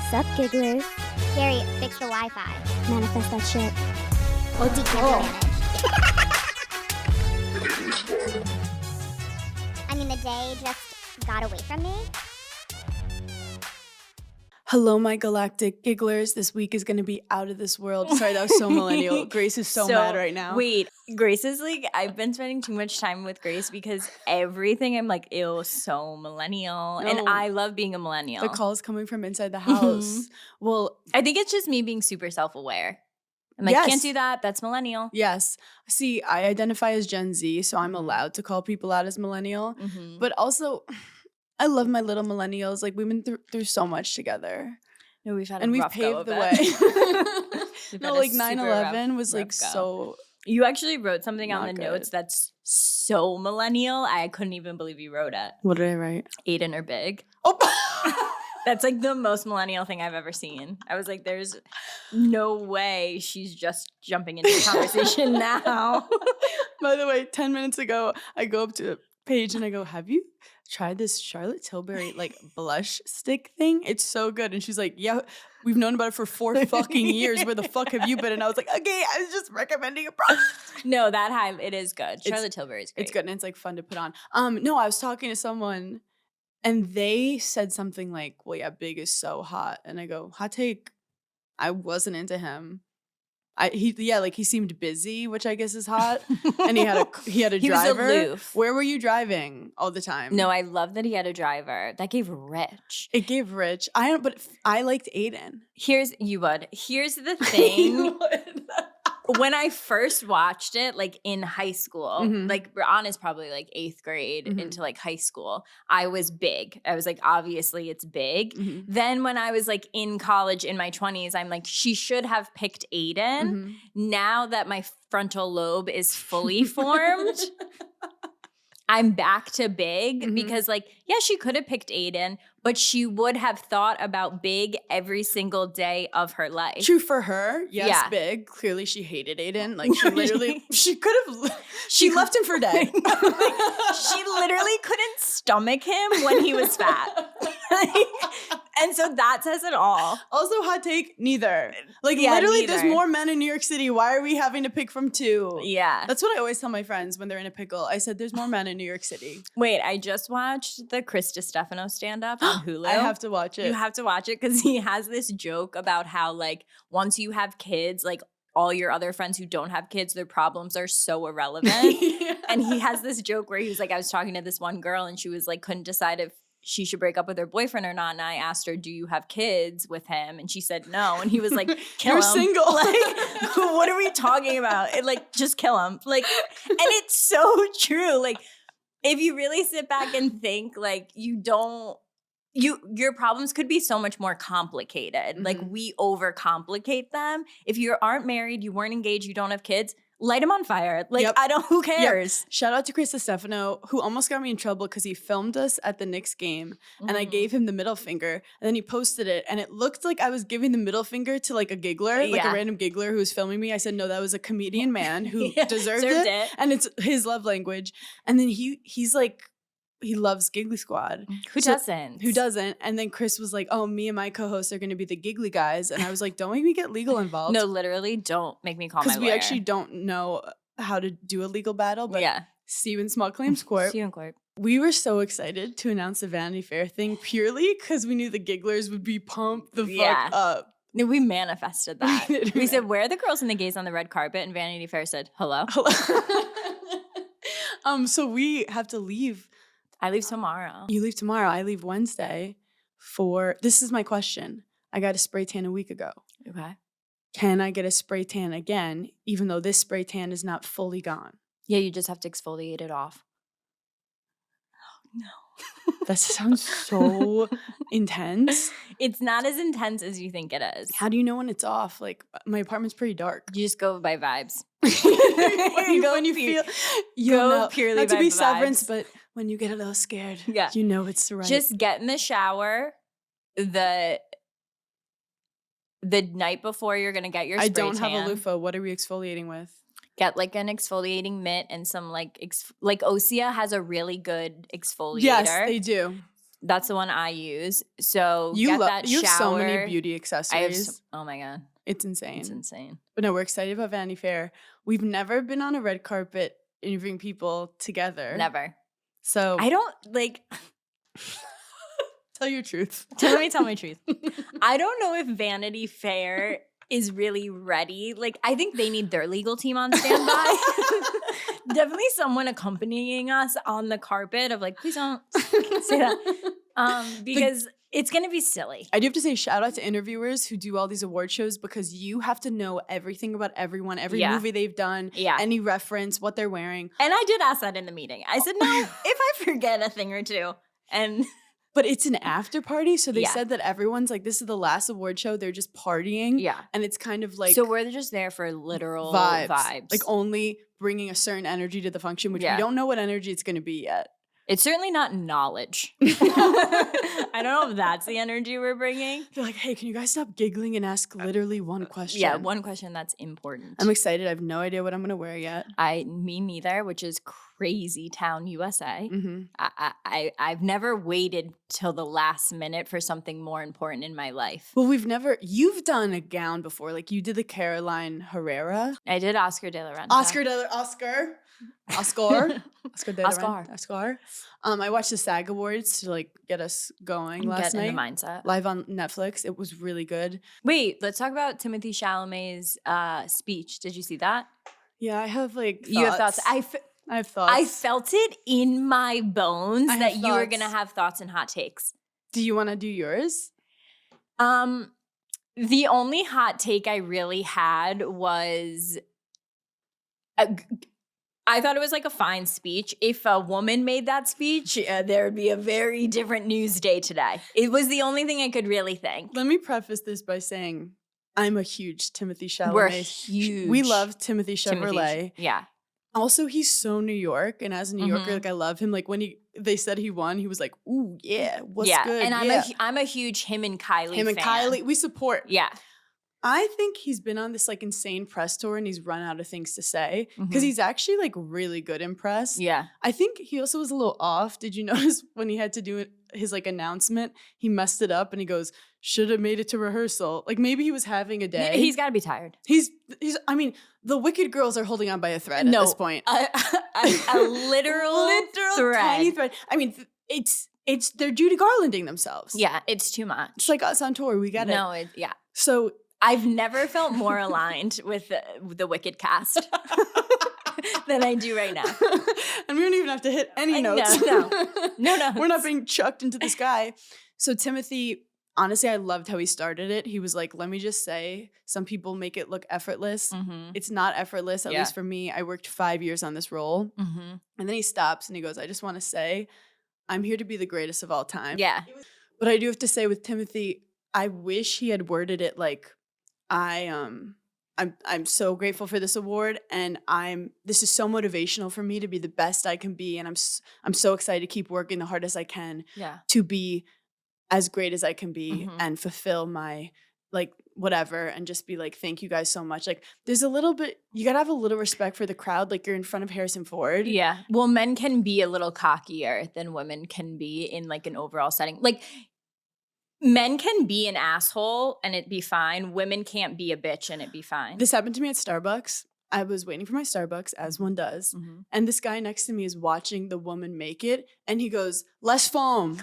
Sup, gigglers? Gary, fix the Wi-Fi. Manifest that shit. OD can't manage. I mean, the day just got away from me. Hello, my galactic gigglers. This week is going to be out of this world. Sorry, that was so millennial. Grace is so mad right now. Wait, Grace is like, I've been spending too much time with Grace because everything I'm like, ew, so millennial. No. And I love being a millennial. The call is coming from inside the house. Well, I think it's just me being super self-aware. I'm like, Yes. can't do that. That's millennial. yes. See, I identify as Gen Z, so I'm allowed to call people out as millennial. Mhm. But also, I love my little millennials. Like, we've been through so much together. No, we've had a And we've rough go paved of the it. way. We've No, had a like super 9/11 was like rough go. so... You actually wrote something on Not the good. notes that's so millennial. I couldn't even believe you wrote it. What did I write? Aiden or Big. Oh! That's like the most millennial thing I've ever seen. I was like, there's no way she's just jumping into the conversation now. By the way, 10 minutes ago, I go up to Paige and I go, have you tried this Charlotte Tilbury like blush stick thing? It's so good. And she's like, yeah, we've known about it for 4 fucking years. Where the fuck have you been? And I was like, okay, I was just recommending a product. No, that high, it is good. Charlotte Tilbury is great. It's good and it's like fun to put on. No, I was talking to someone and they said something like, well, yeah, Big is so hot. And I go, hot take. I wasn't into him. He seemed busy, which I guess is hot. And he had a He was driver. aloof. Where were you driving all the time? No, I love that he had a driver. That gave Rich. It gave Rich. But I liked Aiden. Here's the thing. When I first watched it, like in high school, Mhm. like Ron is probably like 8th grade Mhm. into like high school, I was Big. I was like, obviously it's Big. Mhm. Then when I was like in college in my 20s, I'm like, she should have picked Aiden. Mhm. Now that my frontal lobe is fully formed, I'm back to Big Mhm. because like, yeah, she could have picked Aiden, but she would have thought about Big every single day of her life. True for her. Yes, Yeah. Big. Clearly she hated Aiden. Like she could have, she left him for dead. She literally couldn't stomach him when he was fat. And so that says it all. Also, hot take, neither. Like Yeah, literally there's neither. more men in New York City. Why are we having to pick from 2? Yeah. That's what I always tell my friends when they're in a pickle. I said, there's more men in New York City. Wait, I just watched the Chris DiStefano stand-up on Hulu. I have to watch it. You have to watch it because he has this joke about how like once you have kids, like all your other friends who don't have kids, their problems are so irrelevant. Yeah. And he has this joke where he was like, I was talking to this one girl and she was like, couldn't decide if she should break up with her boyfriend or not. And I asked her, do you have kids with him? And she said no. And he was like, kill You're him. single. Like, what are we talking about? Like, just kill him. Like, and it's so true. Like, if you really sit back and think, like, your problems could be so much more complicated. Like, Mhm. we overcomplicate them. If you aren't married, you weren't engaged, you don't have kids, light them on fire. Like, Yep. who cares? Shout out to Chris DiStefano, who almost got me in trouble because he filmed us at the Knicks game and I gave him the middle finger and then he posted it and it looked like I was giving the middle finger to like a giggler, like Yeah. a random giggler who was filming me. I said, no, that was a comedian man who Yeah, deserved deserved it. it. And it's his love language. And then he's like, he loves Giggly Squad. Who So- doesn't? Who doesn't? And then Chris was like, oh, me and my co-hosts are going to be the giggly guys. And I was like, don't make me get legal involved. No, literally, don't make me call my Because lawyer. we actually don't know how to do a legal battle. But yeah. see you in Small Claims Court. See you in court. We were so excited to announce the Vanity Fair thing purely because we knew the gigglers would be pumped the fuck Yeah. up. No, we manifested that. did, We we said, where are the girls and the gays on the red carpet? And Vanity Fair said, hello. So we have to leave. I leave tomorrow. You leave tomorrow. I leave Wednesday this is my question. I got a spray tan a week ago. Okay. Can I get a spray tan again, even though this spray tan is not fully gone? Yeah, you just have to exfoliate it off. Oh, no. That sounds so intense. It's not as intense as you think it is. How do you know when it's off? Like, my apartment's pretty dark. You just go by vibes. when you feel you go know, purely not to by be vibes. severance, but when you get a little scared, Yeah. you know it's right. Just get in the shower the night before you're going to get your spray I don't tan. have a loofah. What are we exfoliating with? Get like an exfoliating mitt and some like Osea has a really good exfoliator. Yes, they do. That's the one I use. So You get love that you have so many shower. beauty I have accessories. oh my God. It's insane. It's insane. But no, we're excited about Vanity Fair. We've never been on a red carpet interviewing people together. Never. So I don't like tell your truth. let me tell my truth. I don't know if Vanity Fair is really ready. Like, I think they need their legal team on standby. Definitely someone accompanying us on the carpet of like, please don't say that. Because it's going to be silly. I do have to say shout out to interviewers who do all these award shows because you have to know everything about everyone, every movie they've done, any reference, what they're wearing. And I did ask that in the meeting. I said, no, if I forget a thing or two. But it's an after party. So they said that everyone's like, this is the last award show. They're just partying. Yeah. And it's kind of like. So we're just there for literal vibes. Like only bringing a certain energy to the function, which we don't know what energy it's going to be yet. It's certainly not knowledge. I don't know if that's the energy we're bringing. They're like, hey, can you guys stop giggling and ask literally one question? Yeah, one question that's important. I'm excited. I have no idea what I'm going to wear yet. Me neither, which is crazy town USA. Mm-hmm. I've never waited till the last minute for something more important in my life. Well, you've done a gown before. Like you did the Caroline Herrera. I did Oscar de la Renta. Oscar. I watched the SAG Awards to like get us going last night. In the mindset. Live on Netflix. It was really good. Wait, let's talk about Timothy Chalamet's speech. Did you see that? Yeah, I have like thoughts. You have thoughts. I have thoughts. I felt it in my bones that you were thoughts. going to have thoughts and hot takes. Do you want to do yours? The only hot take I really had was I thought it was like a fine speech. If a woman made that speech, there would be a very different news day today. It was the only thing I could really think. Let me preface this by saying I'm a huge Timothy Chalamet. We're huge. We love Timothy Chalamet. Yeah. Also, he's so New York, and as a New Yorker, like I love him. Like when they said he won, he was like, "Ooh, yeah, what's good?" And I'm a huge him and Kylie fan. And Kylie, we support. Yeah. I think he's been on this like insane press tour and he's run out of things to say because he's actually like really good in press. Yeah. I think he also was a little off. Did you notice when he had to do his like announcement, he messed it up and he goes, should have made it to rehearsal. Like maybe he was having a day. He's got to be tired. He's I mean, the Wicked girls are holding on by a thread at this point. A literal thread. Tiny thread. I mean, it's they're Judy Garlanding themselves. Yeah, it's too much. It's like us on tour. We get it. Yeah. So I've never felt more aligned with the Wicked cast than I do right now. And we don't even have to hit any notes. No. We're not being chucked into the sky. So Timothy, honestly, I loved how he started it. He was like, let me just say, some people make it look effortless. It's not effortless, at least for me. I worked 5 years on this role. And then he stops and he goes, I just want to say, I'm here to be the greatest of all time. Yeah. But I do have to say with Timothy, I wish he had worded it like, I'm so grateful for this award, and this is so motivational for me to be the best I can be, and I'm so excited to keep working the hardest I can to be as great as I can be and fulfill my like whatever, and just be like, thank you guys so much. Like there's a little bit, you gotta have a little respect for the crowd. Like you're in front of Harrison Ford. Yeah. Well, men can be a little cockier than women can be in like an overall setting. Like men can be an asshole and it be fine. Women can't be a bitch and it be fine. This happened to me at Starbucks. I was waiting for my Starbucks, as one does. And this guy next to me is watching the woman make it. And he goes, less foam.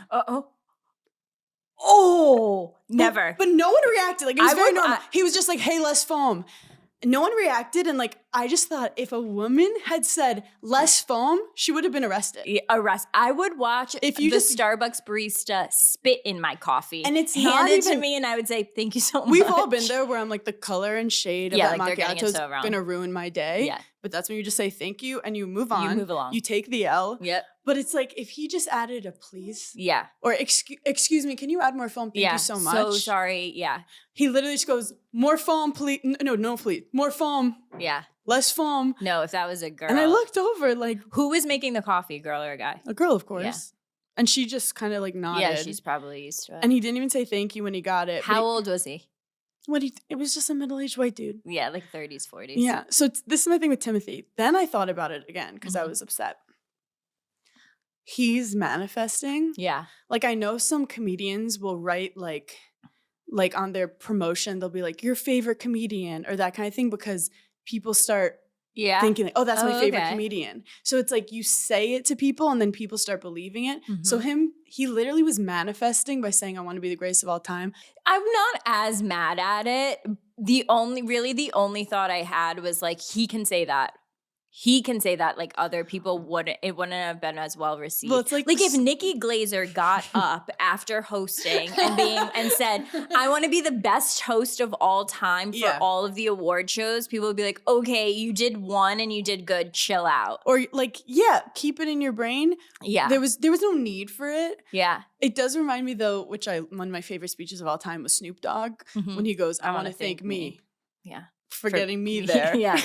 Oh, never. But no one reacted. Like it was very normal. He was just like, hey, less foam. No one reacted, and like I just thought if a woman had said less foam, she would have been arrested. I would watch if you the Starbucks barista spit in my coffee and it's hand it to me, and I would say thank you so much. We've all been there where I'm like the color and shade of that like macchiato is gonna ruin my day. Yeah. But that's when you just say thank you and you move on. You move along. You take the L. Yep. But it's like if he just added a please. Yeah. Or excuse me, can you add more foam? Thank you so much. So sorry. Yeah. He literally just goes, more foam, please. No, please. More foam. Yeah. Less foam. No, if that was a girl. And I looked over like. Who was making the coffee, girl or a guy? A girl, of course. Yeah. And she just kind of like nodded. Yeah, she's probably used to it. And he didn't even say thank you when he got it. How old was he? It was just a middle-aged white dude. Yeah, like 30s, 40s. Yeah. So this is my thing with Timothy. Then I thought about it again because I was upset. he's manifesting. Yeah. Like, I know some comedians will write like on their promotion, they'll be like, your favorite comedian or that kind of thing, because people start thinking like, oh, that's my favorite okay. comedian. So it's like you say it to people and then people start believing it. So Mhm. he literally was manifesting by saying, I want to be the greatest of all time. I'm not as mad at it. The only thought I had was like, he can say that. He can say that, like, other people wouldn't have been as well received. Well, it's like if Nikki Glazer got up after hosting and said, I want to be the best host of all time for all of the award shows, people would be like, okay, you did one and you did good, chill out. Or like, keep it in your brain. Yeah. There was no need for it. Yeah. It does remind me though, one of my favorite speeches of all time was Snoop Dogg when he goes, I want to thank me. Yeah. For getting me there. Yeah.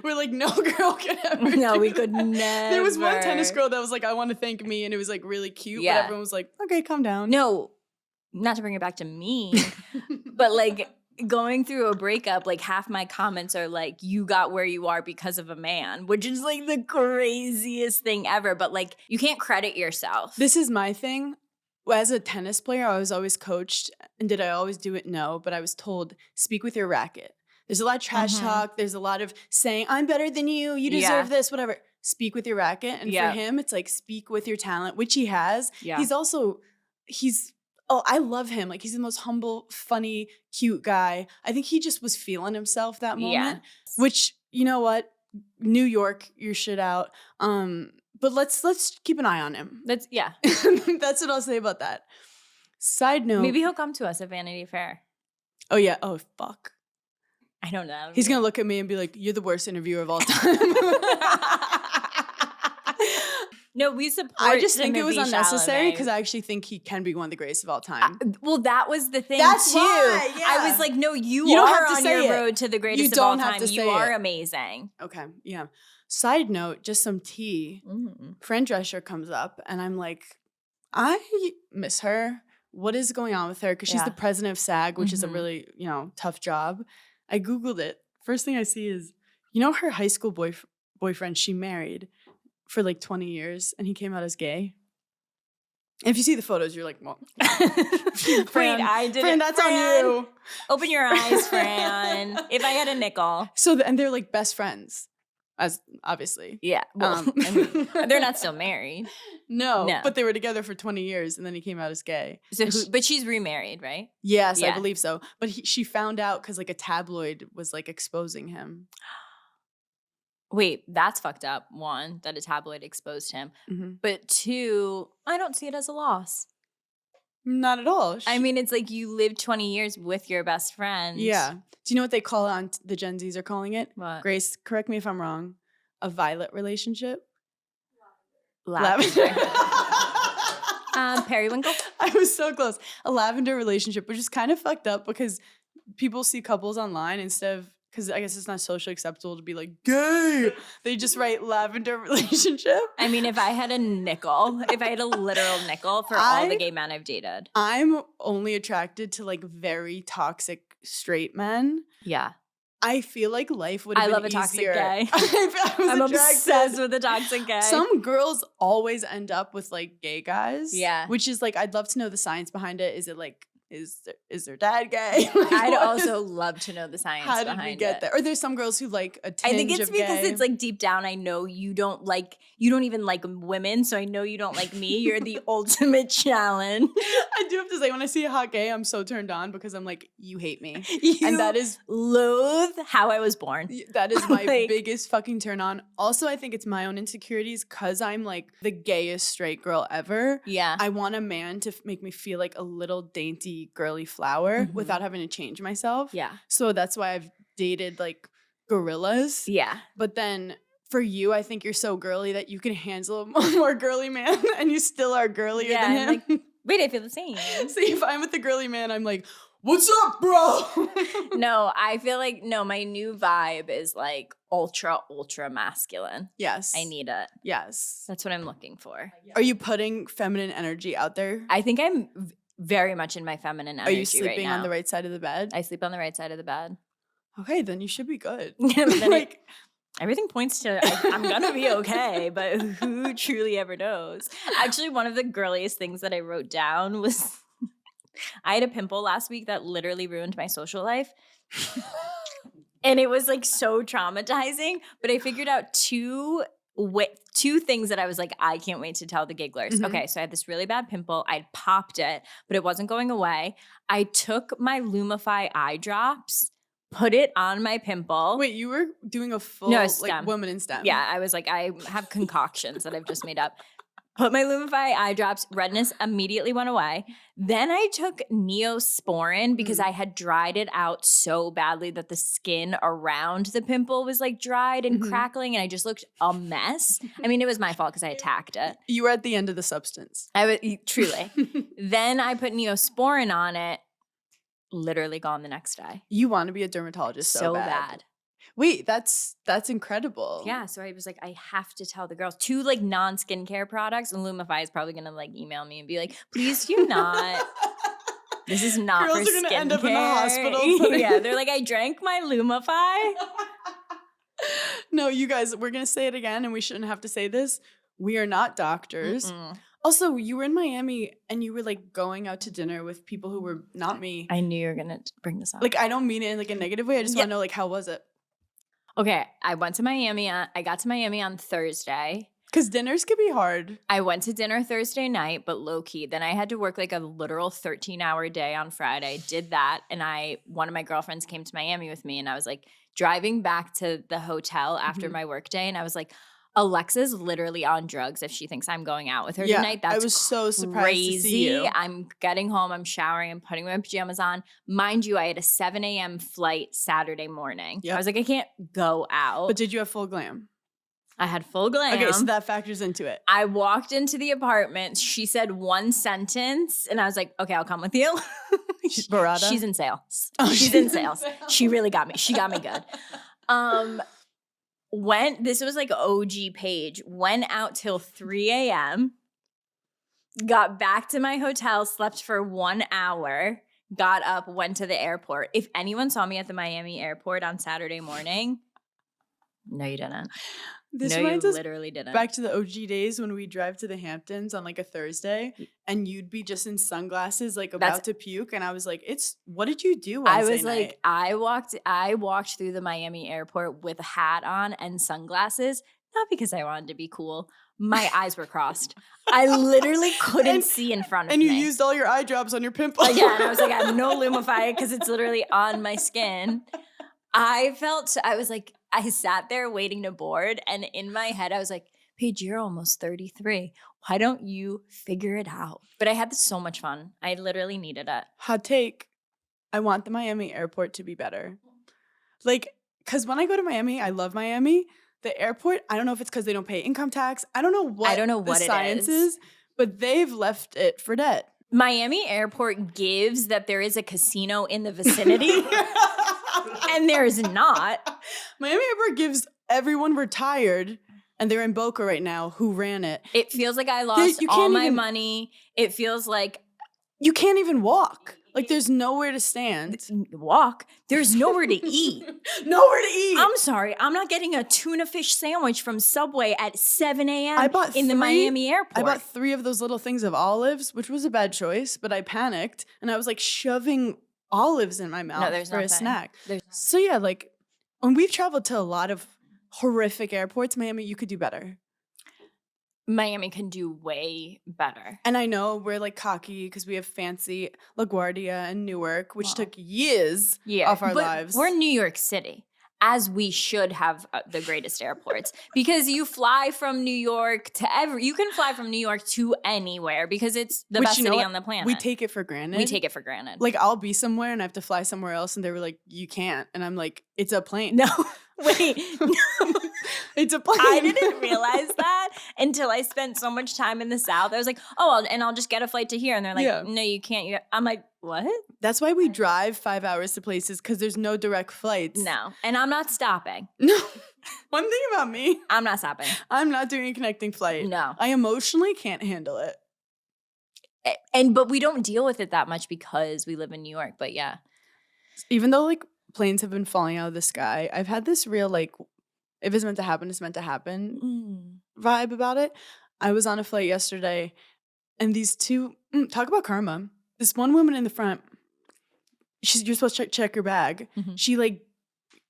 We're like, no girl could ever. No, we do could that. never. There was one tennis girl that was like, I want to thank me. And it was like really cute. Yeah. But everyone was like, okay, calm down. No, not to bring it back to me, but like going through a breakup, like half my comments are like, you got where you are because of a man, which is like the craziest thing ever. But like, you can't credit yourself. This is my thing. As a tennis player, I was always coached. And did I always do it? No. But I was told, speak with your racket. There's a lot of trash talk. There's a lot of saying, I'm better than you. You deserve this, whatever. Speak with your racket. And for him, it's like, speak with your talent, which he has. Yeah. I love him. Like, he's the most humble, funny, cute guy. I think he just was feeling himself that moment, which, you know what? New York, your shit out. But let's keep an eye on him. That's That's what I'll say about that. Side note. Maybe he'll come to us at Vanity Fair. Oh, yeah. Oh, fuck. I don't know. He's going to look at me and be like, you're the worst interviewer of all time. No, we support I just think it was Timothy unnecessary Chalamet. because I actually think he can be one of the greatest of all time. Well, that was the thing That's too. why, yeah. I was like, no, you don't are have to on say your it. road to the greatest You of all don't have time. to You say are it. amazing. Okay, yeah. Side note, just some tea. Friend Drescher comes up and I'm like, I miss her. What is going on with her? Because she's the president of SAG, which is a really, tough job. I Googled it. First thing I see is, her high school boyfriend she married for like 20 years and he came out as gay. If you see the photos, you're like, well, Fran, I did Fran, it. that's Fran, on you. Open your eyes, Fran. If I had a nickel. So, and they're like best friends, as obviously. Yeah. Well, I mean, they're not still married. No, but they were together for 20 years and then he came out as gay. So but she's remarried, right? Yes, I believe so. But she found out because like a tabloid was like exposing him. Wait, that's fucked up. One, that a tabloid exposed him. But two, I don't see it as a loss. Not at all. I mean, it's like you lived 20 years with your best friend. Yeah. Do you know what they call it on the Gen Zs are calling it? What? Grace, correct me if I'm wrong. A violet relationship? Lavender. Periwinkle? I was so close. A lavender relationship, which is kind of fucked up because people see couples online instead of, because I guess it's not socially acceptable to be like, gay. They just write lavender relationship. I mean, if I had a nickel, if I had a literal nickel for all the gay men I've dated. I'm only attracted to like very toxic straight men. Yeah. I feel like life would have been easier. I love a toxic guy. I'm obsessed with a toxic guy. Some girls always end up with like gay guys. Yeah. Which is like, I'd love to know the science behind it. Is it like, is their dad gay? Like, I'd also love to know the science behind it. How did we get there? Or there's some girls who like a tinge I think it's of because gay. it's like deep down, I know you don't even like women, so I know you don't like me. You're the ultimate challenge. I do have to say, when I see a hot gay, I'm so turned on because I'm like, you hate me. You and that is loathe how I was born. That is my biggest fucking turn on. Also, I think it's my own insecurities because I'm like the gayest straight girl ever. Yeah. I want a man to make me feel like a little dainty girly flower without having to change myself. Yeah. So that's why I've dated like gorillas. Yeah. But then for you, I think you're so girly that you can handle a more girly man and you still are girlier than him. Like, wait, I feel the same. See, if I'm with the girly man, I'm like, what's up, bro? No, I feel like, my new vibe is like ultra masculine. Yes. I need it. Yes. That's what I'm looking for. Are you putting feminine energy out there? I think I'm very much in my feminine energy. Are you sleeping on the right side of the bed? I sleep on the right side of the bed. Okay, then you should be good. Then like, Everything points to I'm gonna be okay, but who truly ever knows? Actually, one of the girliest things that I wrote down was I had a pimple last week that literally ruined my social life. And it was like so traumatizing, but I figured out two things that I was like, I can't wait to tell the gigglers. Mhm. Okay, so I had this really bad pimple. I'd popped it, but it wasn't going away. I took my Lumify eye drops, put it on my pimple. Wait, you were doing a full No, like STEM. woman in STEM. Yeah, I was like, I have concoctions that I've just made up. Put my Lumify eye drops, redness immediately went away. Then I took Neosporin because I had dried it out so badly that the skin around the pimple was like dried and Mhm. crackling, and I just looked a mess. I mean, it was my fault because I attacked it. You were at the end of the substance. I was truly. Then I put Neosporin on it, literally gone the next day. You want to be a dermatologist so bad. Wait, that's incredible. Yeah, so I was like, I have to tell the girls. 2 like non-skincare products, and Lumify is probably gonna like email me and be like, please do not. This is not Girls for are gonna skincare. end up in the hospital. Yeah, they're like, I drank my Lumify. No, you guys, we're gonna say it again, and we shouldn't have to say this. We are not doctors. Mm-mm. Also, you were in Miami and you were like going out to dinner with people who were not me. I knew you were gonna bring this up. Like, I don't mean it in like a negative way. I just Yeah. want to know, like, how was it? Okay, I went to Miami. I got to Miami on Thursday. Because dinners could be hard. I went to dinner Thursday night, but low key. Then I had to work like a literal 13-hour day on Friday. Did that, and one of my girlfriends came to Miami with me, and I was like driving back to the hotel after Mhm. my work day, and I was like, Alexa's literally on drugs if she thinks I'm going out with her Yeah, tonight. That's I was so surprised to see you. I'm getting home, I'm showering, I'm putting my pajamas on. Mind you, I had a 7 a.m. flight Saturday morning. Yep. I was like, I can't go out. But did you have full glam? I had full glam. Okay, so that factors into it. I walked into the apartment. She said one sentence, and I was like, okay, I'll come with you. Barada? She's in sales. Oh, She's in sales. She really got me. She got me good. This was like OG Paige, went out till 3 a.m., got back to my hotel, slept for 1 hour, got up, went to the airport. If anyone saw me at the Miami airport on Saturday morning, no, you didn't. This No, you reminds us literally didn't. back to the OG days when we drive to the Hamptons on like a Thursday and you'd be just in sunglasses, like about to puke. And I was like, what did you do I Wednesday was night? like, I walked through the Miami airport with a hat on and sunglasses, not because I wanted to be cool. My eyes were crossed. I literally couldn't And- see in front of and me. you used all your eye drops on your pimple. Yeah, and I was like, I have no Lumify because it's literally on my skin. I was like, I sat there waiting to board, and in my head, I was like, Paige, you're almost 33. Why don't you figure it out? But I had so much fun. I literally needed it. Hot take. I want the Miami airport to be better. Like, because when I go to Miami, I love Miami. The airport, I don't know if it's because they don't pay income tax. I don't know what the it science is. is, but they've left it for dead. Miami airport gives that there is a casino in the vicinity, and there is not. Miami airport gives everyone retired, and they're in Boca right now, who ran it. It feels like I lost you all can't my even- money. It feels like You can't even walk. Like, there's nowhere to stand. walk. There's nowhere to eat. Nowhere to eat. I'm sorry. I'm not getting a tuna fish sandwich from Subway at 7 a.m. I bought in the 3 Miami airport. I bought 3 of those little things of olives, which was a bad choice, but I panicked and I was like shoving olives in my mouth there's for a nothing. snack. There's- So yeah, like when we've traveled to a lot of horrific airports, Miami, you could do better. Miami can do way better. And I know we're like cocky because we have fancy LaGuardia and Newark, which Wow. took years Yeah, off our but lives. We're New York City, as we should have the greatest airports, because you fly from New York to you can fly from New York to anywhere because it's the Which, best you know city what? on the planet. We take it for granted. We take it for granted. Like I'll be somewhere and I have to fly somewhere else, and they were like, "You can't," and I'm like, "It's a plane." no, wait, no. It's a plane. I didn't realize that until I spent so much time in the South. I was like, oh, I'll just get a flight to here. And they're like, Yeah. no, you can't. I'm like, what? That's why we drive 5 hours to places because there's no direct flights. No. And I'm not stopping. No. One thing about me, I'm not stopping. I'm not doing a connecting flight. No. I emotionally can't handle it. But we don't deal with it that much because we live in New York. But yeah. Even though like planes have been falling out of the sky, I've had this real like if it's meant to happen, it's meant to happen vibe about it. I was on a flight yesterday, and these two talk about karma. This one woman in the front, you're supposed to check your bag. She like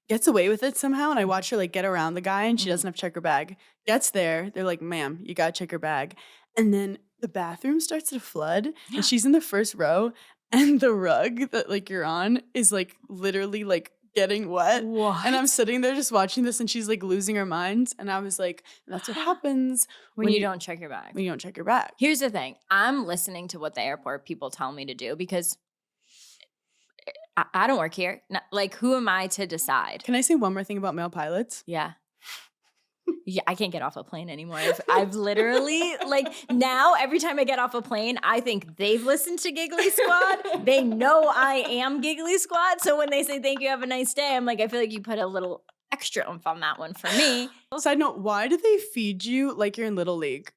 gets away with it somehow, and I watch her like get around the guy, and she doesn't have to check her bag. Gets there, they're like, "Ma'am, you gotta check your bag." And then the bathroom starts to flood, and she's in the first row, and the rug that like you're on is like literally like getting wet. What? And I'm sitting there just watching this, and she's like losing her mind. And I was like, that's what happens when you don't check your bag. When you don't check your bag. Here's the thing. I'm listening to what the airport people tell me to do because I don't work here. Like, who am I to decide? Can I say one more thing about male pilots? Yeah. Yeah, I can't get off a plane anymore. I've literally, like, now every time I get off a plane, I think they've listened to Giggly Squad. They know I am Giggly Squad. So when they say, thank you, have a nice day, I'm like, I feel like you put a little extra oomph on that one for me. Side note, why do they feed you like you're in Little League?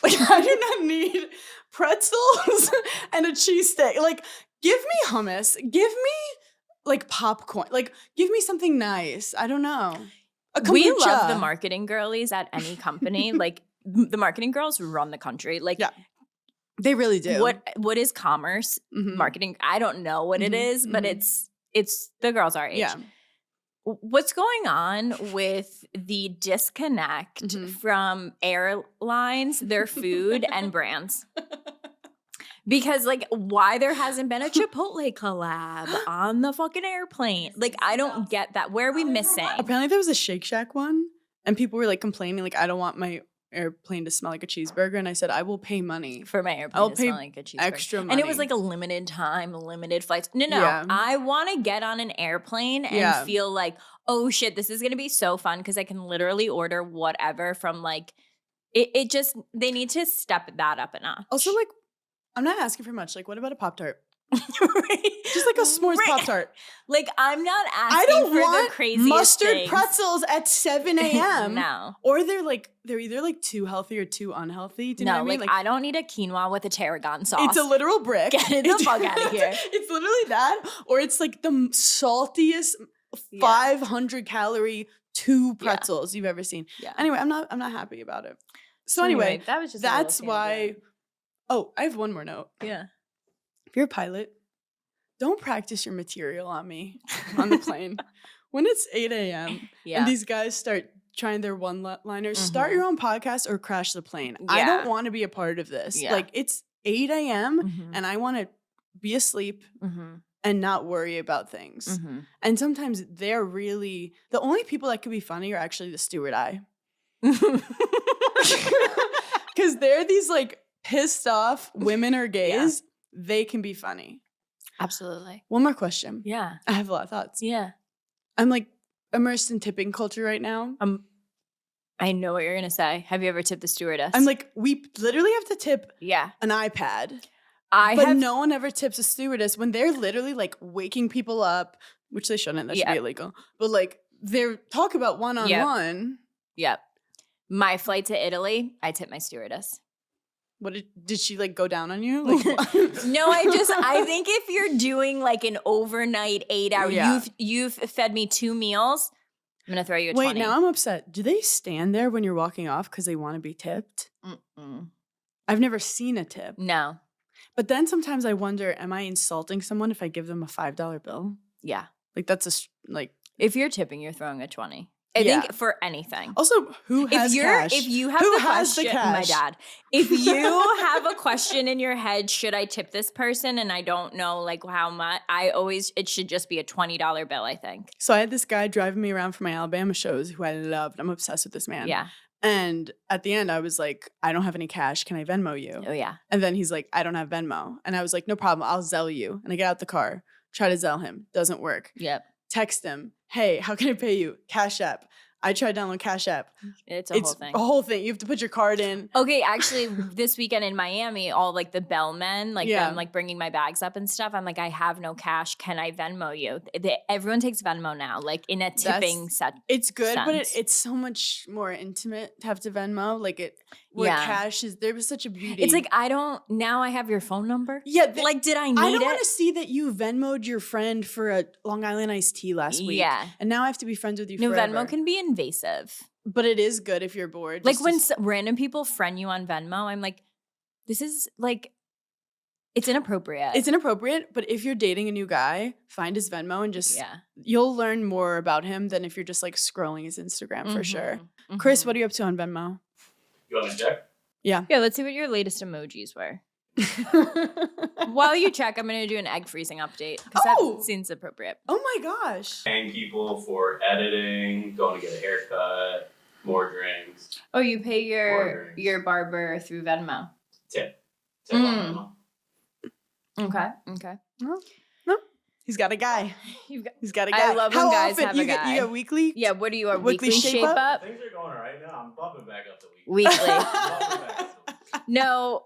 Like, I do not need pretzels and a cheesesteak. Like, give me hummus. Give me, like, popcorn. Like, give me something nice. I don't know. We love the marketing girlies at any company. Like, the marketing girls run the country. Like, yeah, they really do. What is commerce? Marketing? I don't know what it is, but it's the girls our age. Yeah. What's going on with the disconnect from airlines, their food, and brands? Because, like, why there hasn't been a Chipotle collab on the fucking airplane? Like, I don't get that. Where are we missing? Apparently there was a Shake Shack one, and people were, like, complaining, like, I don't want my airplane to smell like a cheeseburger. And I said, I will pay money. For my airplane to smell like a cheeseburger. Extra money. And it was, like, a limited time, limited flights. No. Yeah. I want to get on an airplane and feel like, oh, shit, this is going to be so fun because I can literally order whatever from, like, it just, they need to step that up a notch. Also, like, I'm not asking for much. Like, what about a Pop-Tart? Right. Just like a s'mores Pop-Tart. Like, I'm not asking I don't for want the craziest mustard things. pretzels at 7 a.m. No. Or they're either like too healthy or too unhealthy. Do you know what I mean? Like, I don't need a quinoa with a tarragon sauce. It's a literal brick. Get it the fuck out of here. It's literally that. Or it's like the saltiest 500 calorie 2 pretzels you've ever seen. Yeah. Anyway, I'm not happy about it. So anyway, that was just that's why. Oh, I have one more note. Yeah. If you're a pilot, don't practice your material on me on the plane. When it's 8 a.m. and these guys start trying their one-liners, start your own podcast or crash the plane. Yeah. I don't want to be a part of this. Yeah. Like, it's 8 a.m. and I want to be asleep and not worry about things. And sometimes they're really, the only people that could be funny are actually the steward eye. Because they're these like pissed off women or gays. They can be funny. Absolutely. One more question. Yeah. I have a lot of thoughts. Yeah. I'm like immersed in tipping culture right now. I know what you're going to say. Have you ever tipped the stewardess? I'm like, we literally have to tip an iPad. But no one ever tips a stewardess when they're literally like waking people up, which they shouldn't. That should be illegal. But like they're talk about one-on-one. Yep. My flight to Italy, I tipped my stewardess. What did she like go down on you? Like, No, I think if you're doing like an overnight 8-hour, you've fed me 2 meals, I'm going to throw you a 20. Wait, now I'm upset. Do they stand there when you're walking off because they want to be tipped? I've never seen a tip. No. But then sometimes I wonder, am I insulting someone if I give them a $5 bill? Yeah. Like that's like. If you're tipping, you're throwing a 20. I think for anything. Also, who has cash? If you have who the has question, the cash? my dad. If you have a question in your head, should I tip this person? And I don't know like how much. It should just be a $20 bill, I think. So I had this guy driving me around for my Alabama shows who I loved. I'm obsessed with this man. Yeah. And at the end, I was like, I don't have any cash. Can I Venmo you? Oh, yeah. And then he's like, I don't have Venmo. And I was like, no problem. I'll Zelle you. And I get out the car, try to Zelle him. Doesn't work. Yep. Text him. Hey, how can I pay you? Cash App. I tried to download Cash App. It's a whole thing. You have to put your card in. Okay, actually, this weekend in Miami, all like the bellmen, like them like bringing my bags up and stuff. I'm like, I have no cash. Can I Venmo you? Everyone takes Venmo now, like in a tipping set. It's good, sense. but it's so much more intimate to have to Venmo. Like it. where Yeah. cash is. There was such a beauty. It's like now I have your phone number. Yeah, like did I need I don't it? want to see that you Venmo'd your friend for a Long Island iced tea last week. Yeah. And now I have to be friends with you No, forever. Venmo can be invasive. But it is good if you're bored. Like just when to random people friend you on Venmo, I'm like, this is like, it's inappropriate. It's inappropriate, but if you're dating a new guy, find his Venmo and just you'll learn more about him than if you're just like scrolling his Instagram for sure. Chris, what are you up to on Venmo? You want me to check? Yeah. Yeah, let's see what your latest emojis were. While you check, I'm going to do an egg freezing update because that seems appropriate. Oh my gosh. Paying people for editing, going to get a haircut, more drinks. Oh, you pay your barber through Venmo. Tip on Venmo. Okay. No. He's got a guy. He's got a guy. I love How when guys often have you a guy. You get weekly? Yeah, what are you, a Weekly weekly shape up? Things are going all right now. I'm bumping back up the week. Weekly. Bumping back up the week. No,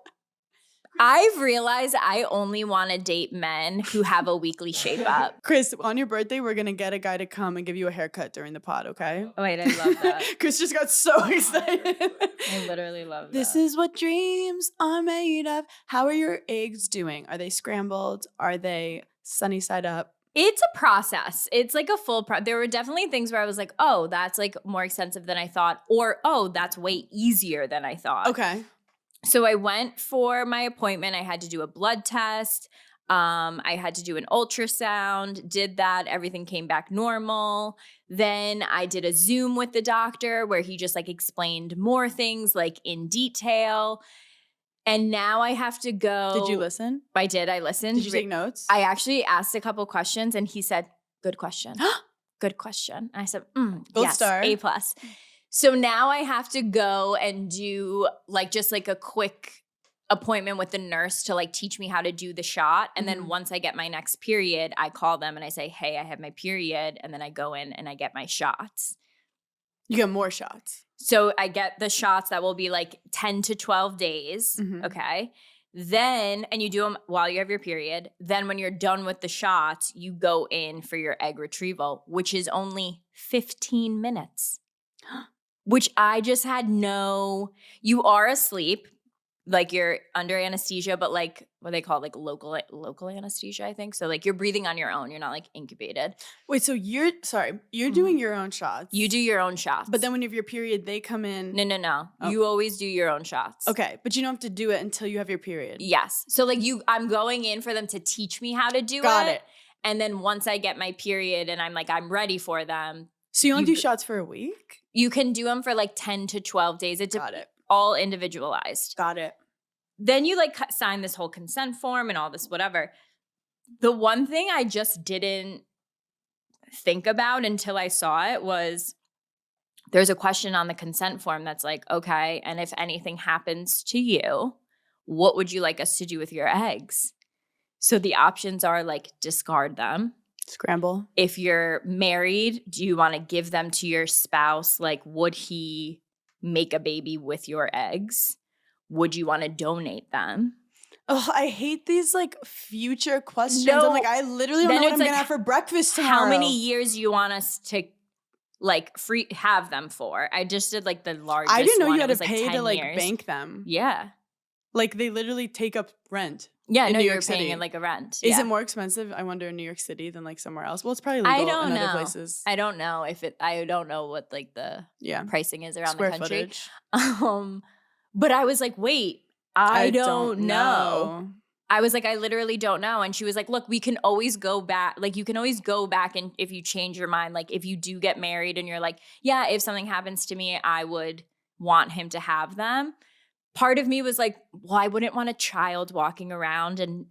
I've realized I only want to date men who have a weekly shape up. Chris, on your birthday, we're going to get a guy to come and give you a haircut during the pod, okay? Oh, wait, I love that. Chris just got so excited. I literally love that. This is what dreams are made of. How are your eggs doing? Are they scrambled? Are they sunny side up? It's a process. It's like a full there were definitely things where I was like, oh, that's like more extensive than I thought. Or, oh, that's way easier than I thought. Okay. So I went for my appointment. I had to do a blood test. I had to do an ultrasound, did that. Everything came back normal. Then I did a Zoom with the doctor where he just like explained more things like in detail. And now I have to go. Did you listen? I did. I listened. Did you take notes? I actually asked a couple questions and he said, good question. Good question. And I said, Gold yes, star. A+. So now I have to go and do like just like a quick appointment with the nurse to like teach me how to do the shot. And then once I get my next period, I call them and I say, hey, I have my period. And then I go in and I get my shots. You get more shots. So I get the shots that will be like 10 to 12 days. Okay. Then, and you do them while you have your period. Then when you're done with the shots, you go in for your egg retrieval, which is only 15 minutes. Which I just had you are asleep, like you're under anesthesia, but like what they call like local anesthesia, I think. So like you're breathing on your own. You're not like incubated. Wait, so you're doing your own shots. You do your own shots. But then when you have your period, they come in. No. Oh. You always do your own shots. Okay, but you don't have to do it until you have your period. Yes. So like I'm going in for them to teach me how to do Got it. And then once I get my period and I'm ready for them. So you only do shots for a week? You can do them for like 10 to 12 days. It's all individualized. Got it. Then you like sign this whole consent form and all this whatever. The one thing I just didn't think about until I saw it was there's a question on the consent form that's like, okay, and if anything happens to you, what would you like us to do with your eggs? So the options are like discard them. Scramble. If you're married, do you want to give them to your spouse? Like, would he make a baby with your eggs? Would you want to donate them? Oh, I hate these like future questions. No. I'm like, I literally don't know what I'm gonna have for breakfast tomorrow. How many years do you want us to like have them for? I just did like the largest. I didn't know one. you had It to was, pay 10 to like years. bank them. Yeah. Like they literally take up rent. Yeah, in no, New you're York paying City. it like a rent. Is Yeah. it more expensive, I wonder, in New York City than like somewhere else? Well, it's probably legal I don't in know. other places. I don't know I don't know what like the pricing is around Square the country. footage. But I was like, wait, I don't know. know. I was like, I literally don't know. And she was like, look, we can always go back. Like, you can always go back and if you change your mind, like if you do get married and you're like, yeah, if something happens to me, I would want him to have them. Part of me was like, well, I wouldn't want a child walking around and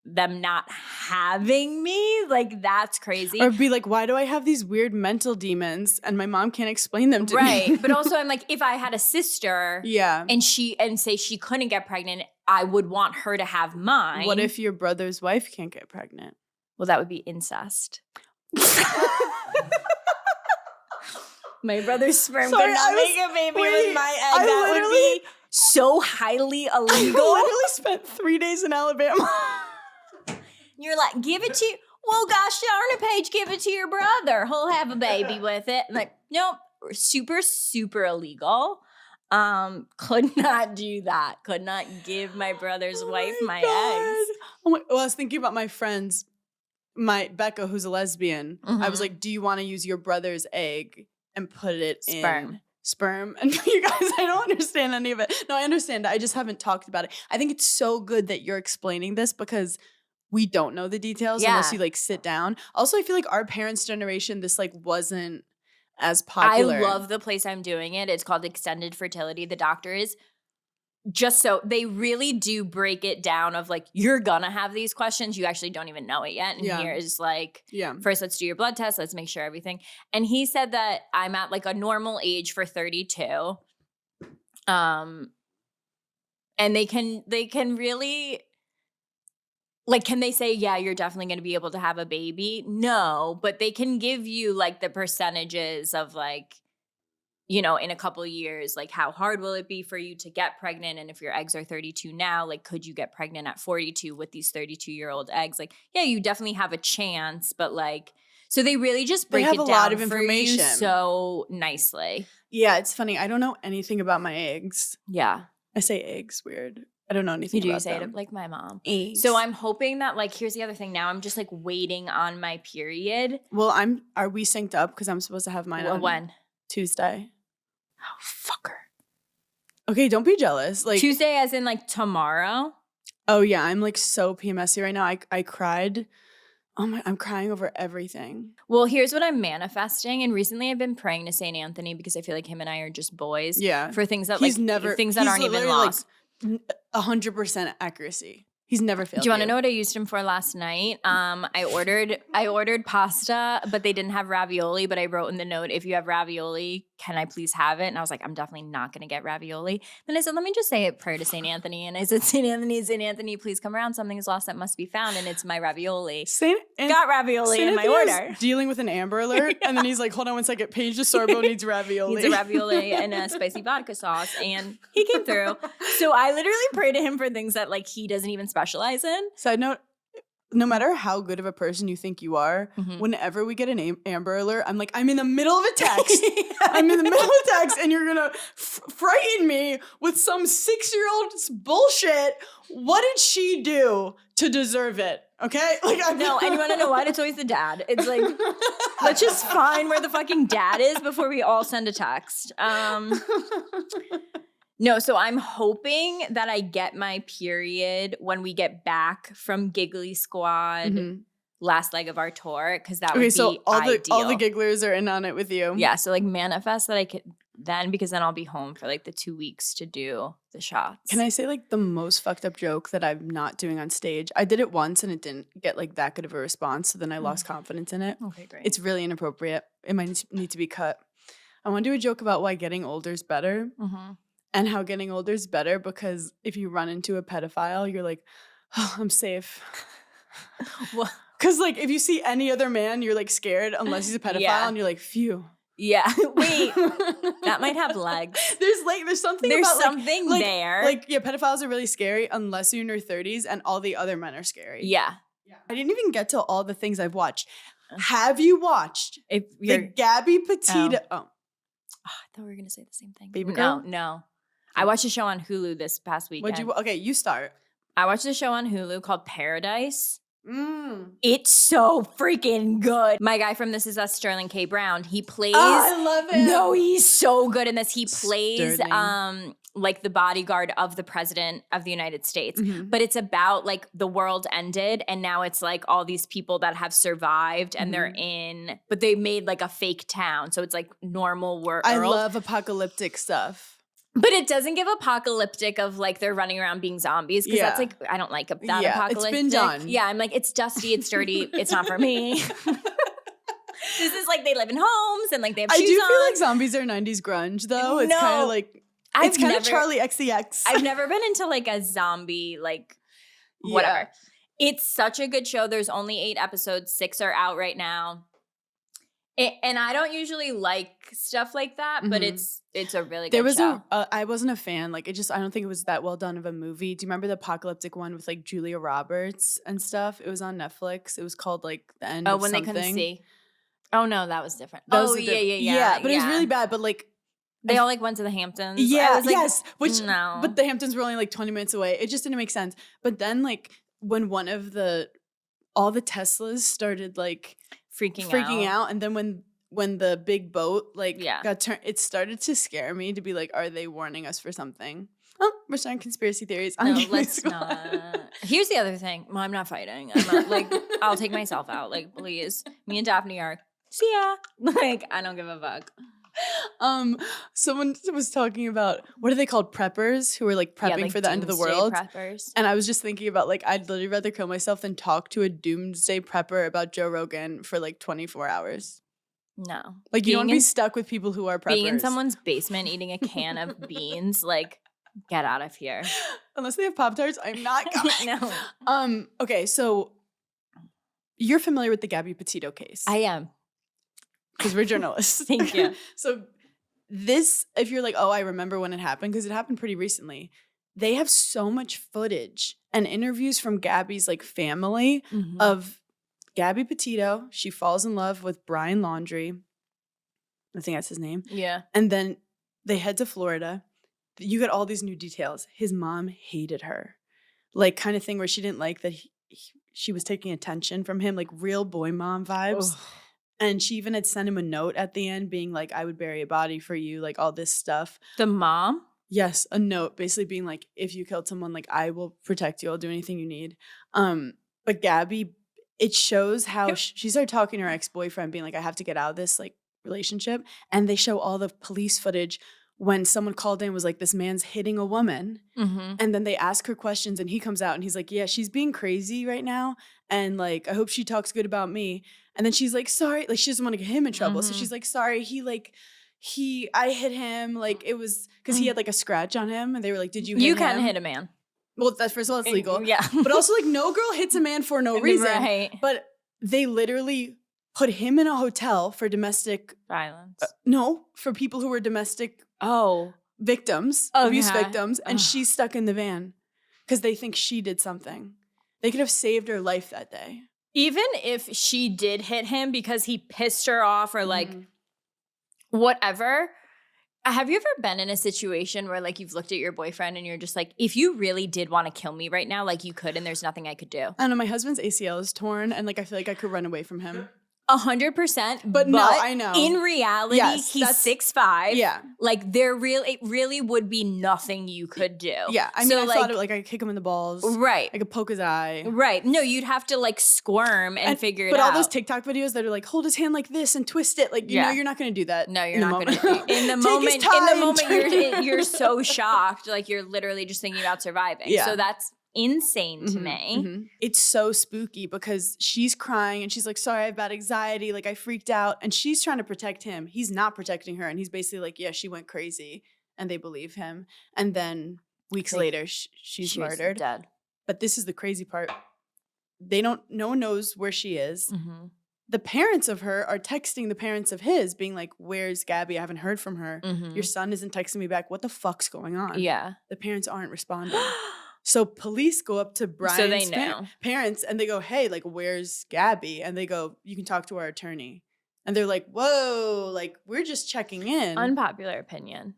them not having me. Like, that's crazy. Or be like, why do I have these weird mental demons and my mom can't explain them to me? Right. But also I'm like, if I had a sister yeah. and say she couldn't get pregnant, I would want her to have mine. What if your brother's wife can't get pregnant? Well, that would be incest. My brother's sperm could not make a baby with my egg. That would be so highly illegal. I literally spent 3 days in Alabama. You're like, give it to, well, gosh darn it, Paige, give it to your brother. He'll have a baby with it. I'm like, nope, super, super illegal. Could not do that. Could not give my brother's wife my eggs. Well, I was thinking about my friends, my Becca, who's a lesbian. I was Mhm. like, do you want to use your brother's egg and put it Sperm. in sperm? And you guys, I don't understand any of it. No, I understand. I just haven't talked about it. I think it's so good that you're explaining this because we don't know the details unless Yeah. you like sit down. Also, I feel like our parents' generation, this like wasn't as popular. I love the place I'm doing it. It's called Extended Fertility. The doctor is just so they really do break it down of like, you're gonna have these questions. You actually don't even know it yet. And Yeah. here is like, Yeah. first, let's do your blood test. Let's make sure everything. And he said that I'm at like a normal age for 32. And they can really like, can they say, yeah, you're definitely going to be able to have a baby? No, but they can give you like the percentages of like, you know, in a couple of years, like how hard will it be for you to get pregnant? And if your eggs are 32 now, like could you get pregnant at 42 with these 32-year-old eggs? Like, yeah, you definitely have a chance, but like, so they really just They break have it a down lot of for you information. so nicely. Yeah, it's funny. I don't know anything about my eggs. Yeah. I say eggs weird. I don't know anything You do about say them. it like my mom. Eggs. So I'm hoping that like, here's the other thing. Now I'm just like waiting on my period. Well, are we synced up? Because I'm supposed to have mine on When? Tuesday. Oh, fucker. Okay, don't be jealous. Like Tuesday as in like tomorrow? Oh yeah, I'm like so PMSy right now. I cried. Oh my, I'm crying over everything. Well, here's what I'm manifesting. And recently I've been praying to St. Anthony because I feel like him and I are just boys. Yeah. For things that He's like never things that he's aren't even literally, lost. Like 100% accuracy. He's never failed. Do you want to know what I used him for last night? I ordered pasta, but they didn't have ravioli. But I wrote in the note, if you have ravioli, can I please have it? And I was like, I'm definitely not going to get ravioli. Then I said, let me just say a prayer to St. Anthony. And I said, St. Anthony, please come around. Something is lost that must be found. And it's my ravioli. Got ravioli in my order. Dealing with an Amber Alert. Yeah. And then he's like, hold on one second. Paige DeSorbo needs ravioli. Needs a ravioli and a spicy vodka sauce. And he came through. So I literally pray to him for things that like he doesn't even specialize in. Side note, no matter how good of a person you think you are, whenever we get an Amber Alert, I'm like, I'm in the middle of a text. I'm in the middle of a text and you're going to frighten me with some 6-year-old's bullshit. What did she do to deserve it? Okay? Like, No, and you want to know what? It's always the dad. It's like, let's just find where the fucking dad is before we all send a text. No, so I'm hoping that I get my period when we get back from Giggly Squad, last leg of our tour, because that would be so all ideal. the gigglers are in on it with you. Yeah, so like manifest that I could then, because then I'll be home for like the 2 weeks to do the shots. Can I say like the most fucked up joke that I'm not doing on stage? I did it once and it didn't get like that good of a response, so then I lost confidence in it. Okay, great. It's really inappropriate. It might need to be cut. I want to do a joke about why getting older is better. And how getting older is better because if you run into a pedophile, you're like, oh, I'm safe. Because like if you see any other man, you're like scared unless he's a pedophile, and you're like, phew. Yeah. Wait, that might have legs. There's something about something like, there. Like, yeah, pedophiles are really scary unless you're in your 30s and all the other men are scary. Yeah. I didn't even get to all the things I've watched. Have you watched If the Gabby Petito? I thought we were going to say the same thing. Baby girl? No. I watched a show on Hulu this past weekend. Okay, you start. I watched a show on Hulu called Paradise. It's so freaking good. My guy from This Is Us, Sterling K. Brown, he plays. Oh, I love it. No, he's so good in this. He plays Sterling. like the bodyguard of the president of the United States. But it's about like the world ended and now it's like all these people that have survived and they're in, but they made like a fake town. So it's like normal world. I love apocalyptic stuff. But it doesn't give apocalyptic of like they're running around being zombies because that's like, I don't like that apocalyptic. It's been done. Yeah, I'm like, it's dusty, it's dirty, it's not for me. This is like they live in homes and like they have shoes on. I do feel like zombies are 90s grunge though. It's kind of like, it's kind of Charlie XCX. I've never been into like a zombie, like whatever. Yeah. It's such a good show. There's only 8 episodes. 6 are out right now. And I don't usually like stuff like that, but it's a really good show. I wasn't a fan. Like I don't think it was that well done of a movie. Do you remember the apocalyptic one with like Julia Roberts and stuff? It was on Netflix. It was called like The End of When Something. They Couldn't See. Oh no, that was different. Yeah, but it was really bad. But like They all like went to the Hamptons. Yeah, I was like, yes. Which, no. but the Hamptons were only like 20 minutes away. It just didn't make sense. But then like when all the Teslas started like freaking out, and then when the big boat like got turned, it started to scare me to be like, are they warning us for something? Oh, we're starting conspiracy theories. No, let's not. Here's the other thing. Well, I'm not fighting. I'm not, like, I'll take myself out. Like, please. Me and Daphne are, see ya. Like, I don't give a fuck. Someone was talking about, what are they called? Preppers who are like prepping like for the end of the doomsday world. Preppers. And I was just thinking about like, I'd literally rather kill myself than talk to a doomsday prepper about Joe Rogan for like 24 hours. No. Like, you don't want to be stuck with people who are preppers. Being in someone's basement eating a can of beans, like, get out of here. Unless they have Pop-Tarts, I'm not going. No. Okay, so you're familiar with the Gabby Petito case. I am. Because we're journalists. Thank you. So this, if you're like, oh, I remember when it happened, because it happened pretty recently, they have so much footage and interviews from Gabby's like family of Gabby Petito. She falls in love with Brian Laundrie. I think that's his name. Yeah. And then they head to Florida. You get all these new details. His mom hated her. Like, kind of thing where she didn't like that she was taking attention from him, like real boy mom vibes. Ugh. And she even had sent him a note at the end being like, I would bury a body for you, like all this stuff. The mom? Yes, a note basically being like, if you killed someone, like I will protect you. I'll do anything you need. But Gabby, it shows how she started talking to her ex-boyfriend being like, I have to get out of this like relationship. And they show all the police footage when someone called in and was like, this man's hitting a woman. And then they ask her questions and he comes out and he's like, yeah, she's being crazy right now. And like, I hope she talks good about me. And then she's like, sorry, like she doesn't want to get him in trouble. So she's like, sorry, I hit him. Like it was because he had like a scratch on him. And they were like, did you hit him? You can't hit a man. Well, that's first of all, it's legal. Yeah. But also like no girl hits a man for no reason. Right. But they literally put him in a hotel for domestic violence. No, for people who were domestic victims, abuse victims. And she's stuck in the van because they think she did something. They could have saved her life that day. Even if she did hit him because he pissed her off or like whatever. Have you ever been in a situation where like you've looked at your boyfriend and you're just like, if you really did want to kill me right now, like you could and there's nothing I could do? I don't know. My husband's ACL is torn and like I feel like I could run away from him. 100%. But no, I know. In reality, yes, he's 6'5". Yeah. Like it really would be nothing you could do. Yeah. I mean, I thought it, like I could kick him in the balls. Right. I could poke his eye. Right. No, you'd have to like squirm and figure it out. But all those TikTok videos that are like, hold his hand like this and twist it. Like, you know, you're not going to do that. No, you're not going to. In the moment, you're so shocked. Like you're literally just thinking about surviving. Yeah. So that's insane to me. It's so spooky because she's crying and she's like, sorry, I have bad anxiety. Like I freaked out. And she's trying to protect him. He's not protecting her. And he's basically like, yeah, she went crazy. And they believe him. And then weeks later, she's murdered. Dead. But this is the crazy part. No one knows where she is. The parents of her are texting the parents of his being like, where's Gabby? I haven't heard from her. Your son isn't texting me back. What the fuck's going on? Yeah. The parents aren't responding. So police go up to Brian's parents and they go, hey, like, where's Gabby? And they go, you can talk to our attorney. And they're like, whoa, like, we're just checking in. Unpopular opinion.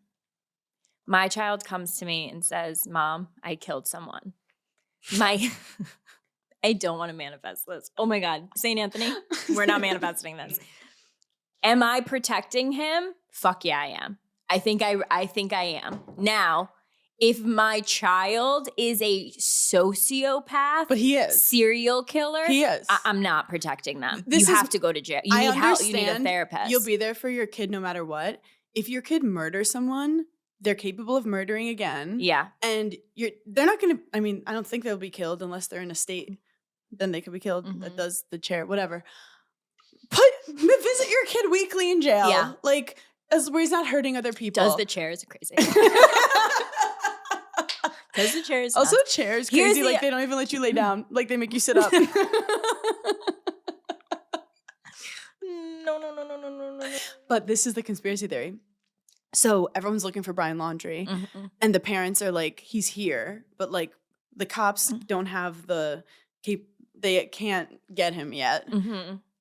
My child comes to me and says, Mom, I killed someone. I don't want to manifest this. Oh my God. St. Anthony, we're not manifesting this. Am I protecting him? Fuck yeah, I am. I think I am. Now, if my child is a sociopath, but he is serial killer, he is. I'm not protecting them. You have to go to jail. You need help. You need a therapist. You'll be there for your kid no matter what. If your kid murders someone, they're capable of murdering again. Yeah, and they're not going to. I mean, I don't think they'll be killed unless they're in a state. Then they could be killed. That does the chair, whatever. Visit your kid weekly in jail. Yeah, like where he's not hurting other people. Does the chairs crazy? Because the chairs. Also, chairs crazy. Like they don't even let you lay down. Like they make you sit up. No. But this is the conspiracy theory. So everyone's looking for Brian Laundrie, and the parents are like, he's here, but like the cops don't have they can't get him yet.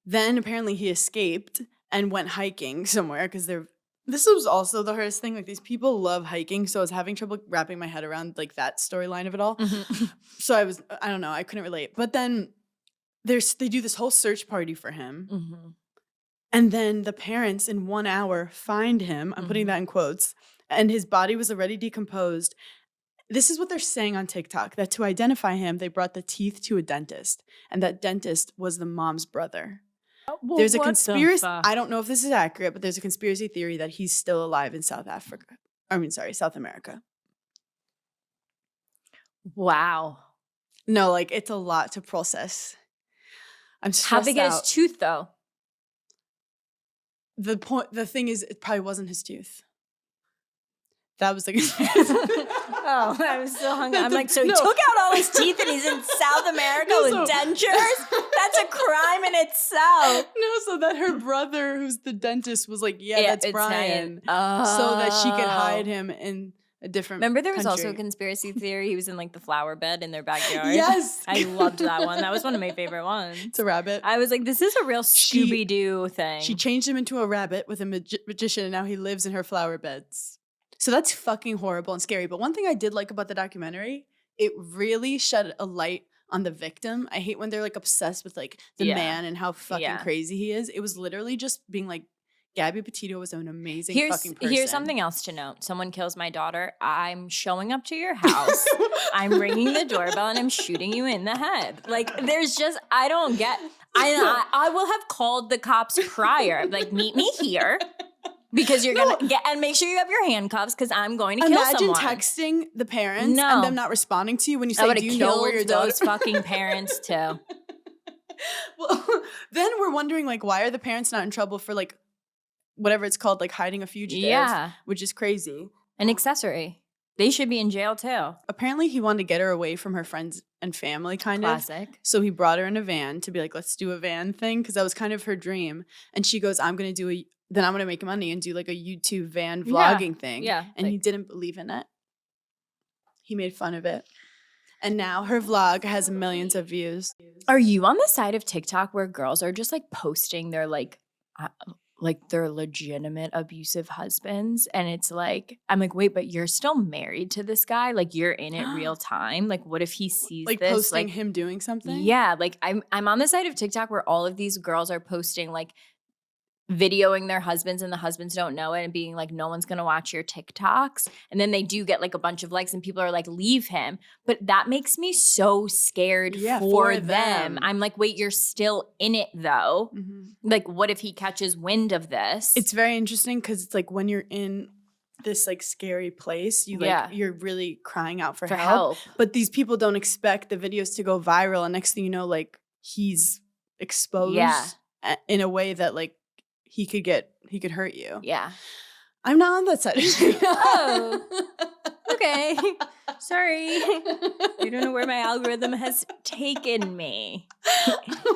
Then apparently he escaped and went hiking somewhere because they're This was also the hardest thing. Like, these people love hiking, so I was having trouble wrapping my head around like that storyline of it all. So I don't know, I couldn't relate. But then they do this whole search party for him, and then the parents in 1 hour find him. I'm putting that in quotes, and his body was already decomposed. This is what they're saying on TikTok, that to identify him, they brought the teeth to a dentist, and that dentist was the mom's brother. Well, There's a what the conspiracy. fuck? I don't know if this is accurate, but there's a conspiracy theory that he's still alive in South America. Wow. No, like, it's a lot to process. I'm stressed How big out. is his tooth though? The thing is, it probably wasn't his tooth. That was the Oh, I was so hungry. I'm like, so he No. took out all his teeth and he's in South America No, with so- dentures? That's a crime in itself. No, so that her brother, who's the dentist, was like, yeah, that's it's Brian. Oh. So that she could hide him in a different Remember there was also a country. conspiracy theory. He was in like the flower bed in their backyard. Yes. I loved that one. That was one of my favorite ones. It's a rabbit. I was like, this is a real Scooby-Doo thing. She changed him into a rabbit with a magician, and now he lives in her flower beds. So that's fucking horrible and scary. But one thing I did like about the documentary, it really shed a light on the victim. I hate when they're like obsessed with like the Yeah. man and how fucking Yeah. crazy he is. It was literally just being like, Gabby Petito was an amazing fucking person. Here's something else to note. Someone kills my daughter. I'm showing up to your house. I'm ringing the doorbell and I'm shooting you in the head. Like, there's just, I don't get, I will have called the cops prior. Like, meet me here because you're going to get, and make sure you have your handcuffs because I'm going to kill Imagine someone. texting the parents No. and them not responding to you when you I say, would do have you know where your killed daughter those fucking parents too. Well, then we're wondering, like, why are the parents not in trouble for, like, whatever it's called, like, hiding a fugitive? Yeah. Which is crazy. An accessory. They should be in jail too. Apparently, he wanted to get her away from her friends and family, kind of. Classic. So he brought her in a van to be like, let's do a van thing, because that was kind of her dream. And she goes, I'm going to make money and do, like, a YouTube van vlogging thing. Yeah. And he didn't believe in it. He made fun of it. And now her vlog has millions of views. Are you on the side of TikTok where girls are just like posting their like their legitimate abusive husbands? And it's like, I'm like, wait, but you're still married to this guy? Like, you're in it real time? Like, what if he sees Like, this? posting him doing something? Yeah, like I'm on the side of TikTok where all of these girls are posting like videoing their husbands and the husbands don't know it and being like, no one's gonna watch your TikToks. And then they do get like a bunch of likes and people are like, leave him. But that makes me so scared for them. I'm like, wait, you're still in it though. Mm-hmm. Like, what if he catches wind of this? It's very interesting because it's like when you're in this like scary place, you're really crying out for help. But these people don't expect the videos to go viral, and next thing you know, like he's exposed in a way that like he could hurt you. Yeah. I'm not on that side. Oh, okay. Sorry. You don't know where my algorithm has taken me.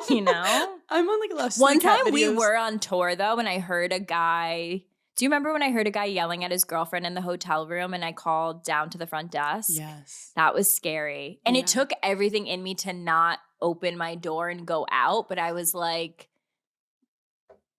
You know? I'm on like a lot of One cat time we videos. were on tour though, and I heard a guy. Do you remember when I heard a guy yelling at his girlfriend in the hotel room and I called down to the front desk? Yes. That was scary. And it took everything in me to not open my door and go out, but I was like,